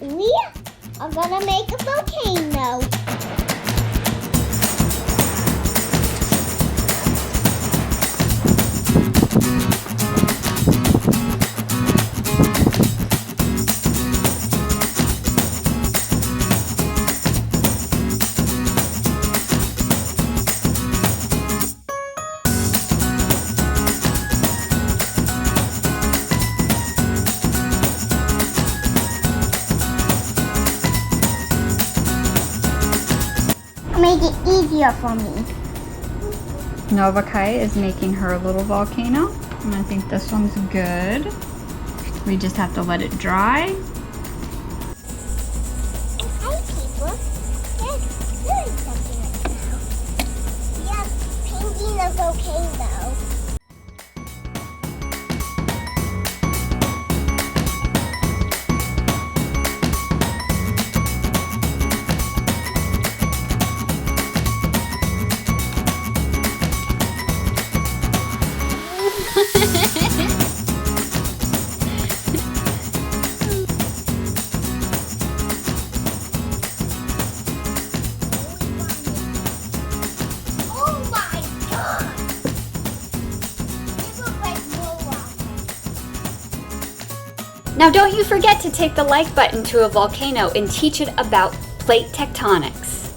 We are gonna make a volcano. Make it easier for me. Nova Kai is making her little volcano, and I think this one's good. We just have to let it dry. Hi people, let's do something right now. We are painting a volcano. Oh my God! This looks like more water. Now don't you forget to take the like button to a volcano and teach it about plate tectonics.